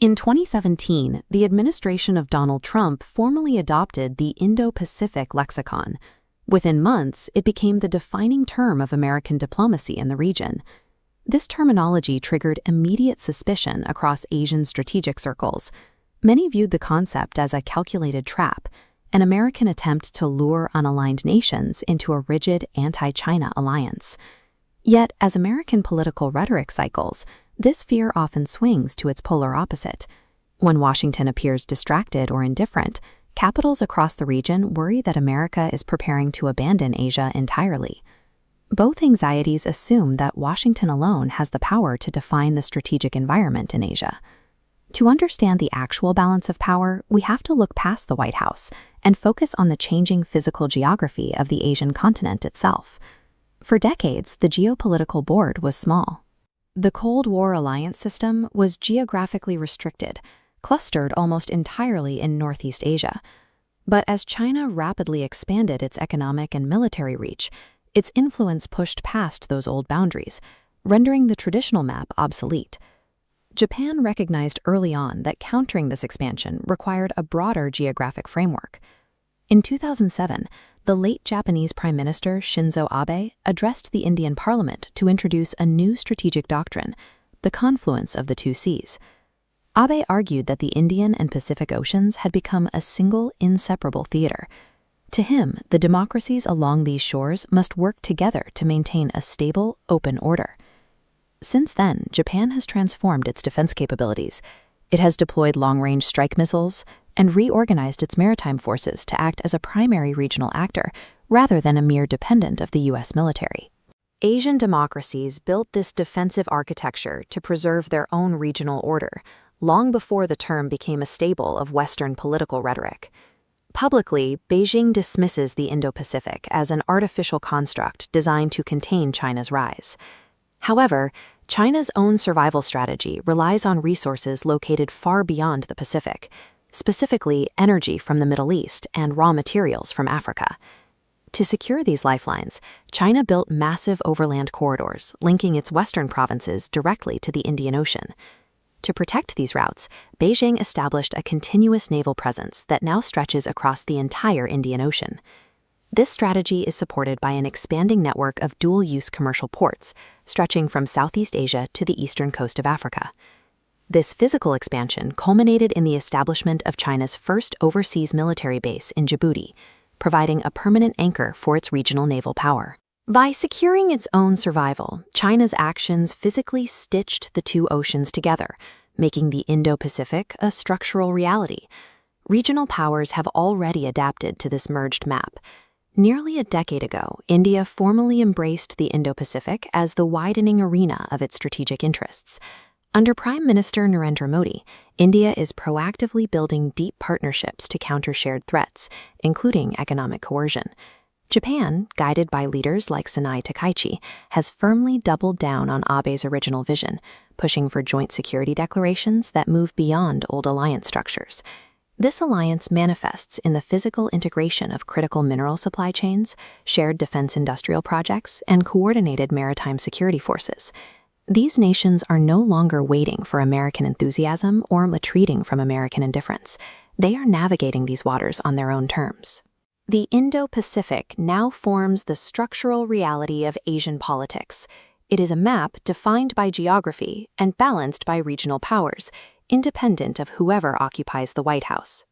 In 2017, the administration of Donald Trump formally adopted the Indo-Pacific lexicon. Within months, it became the defining term of American diplomacy in the region. This terminology triggered immediate suspicion across Asian strategic circles. Many viewed the concept as a calculated trap, an American attempt to lure unaligned nations into a rigid anti-China alliance. Yet, as American political rhetoric cycles, this fear often swings to its polar opposite. When Washington appears distracted or indifferent, capitals across the region worry that America is preparing to abandon Asia entirely. Both anxieties assume that Washington alone has the power to define the strategic environment in Asia. To understand the actual balance of power, we have to look past the White House and focus on the changing physical geography of the Asian continent itself. For decades, the geopolitical board was small. The Cold War alliance system was geographically restricted, clustered almost entirely in Northeast Asia. But as China rapidly expanded its economic and military reach, its influence pushed past those old boundaries, rendering the traditional map obsolete. Japan recognized early on that countering this expansion required a broader geographic framework. In 2007, the late Japanese Prime Minister Shinzo Abe addressed the Indian Parliament to introduce a new strategic doctrine, the confluence of the two seas. Abe argued that the Indian and Pacific Oceans had become a single, inseparable theater. To him, the democracies along these shores must work together to maintain a stable, open order. Since then, Japan has transformed its defense capabilities. It has deployed long-range strike missiles and reorganized its maritime forces to act as a primary regional actor rather than a mere dependent of the U.S. military. Asian democracies built this defensive architecture to preserve their own regional order, long before the term became a staple of Western political rhetoric. Publicly, Beijing dismisses the Indo-Pacific as an artificial construct designed to contain China's rise. However, China's own survival strategy relies on resources located far beyond the Pacific, specifically energy from the Middle East and raw materials from Africa. To secure these lifelines, China built massive overland corridors linking its western provinces directly to the Indian Ocean. To protect these routes, Beijing established a continuous naval presence that now stretches across the entire Indian Ocean. This strategy is supported by an expanding network of dual-use commercial ports, stretching from Southeast Asia to the eastern coast of Africa. This physical expansion culminated in the establishment of China's first overseas military base in Djibouti, providing a permanent anchor for its regional naval power. By securing its own survival, China's actions physically stitched the two oceans together, making the Indo-Pacific a structural reality. Regional powers have already adapted to this merged map. Nearly a decade ago, India formally embraced the Indo-Pacific as the widening arena of its strategic interests. Under Prime Minister Narendra Modi, India is proactively building deep partnerships to counter shared threats, including economic coercion. Japan, guided by leaders like Sanai Takaichi, has firmly doubled down on Abe's original vision, pushing for joint security declarations that move beyond old alliance structures. This alliance manifests in the physical integration of critical mineral supply chains, shared defense industrial projects, and coordinated maritime security forces. These nations are no longer waiting for American enthusiasm or retreating from American indifference. They are navigating these waters on their own terms. The Indo-Pacific now forms the structural reality of Asian politics. It is a map defined by geography and balanced by regional powers, independent of whoever occupies the White House.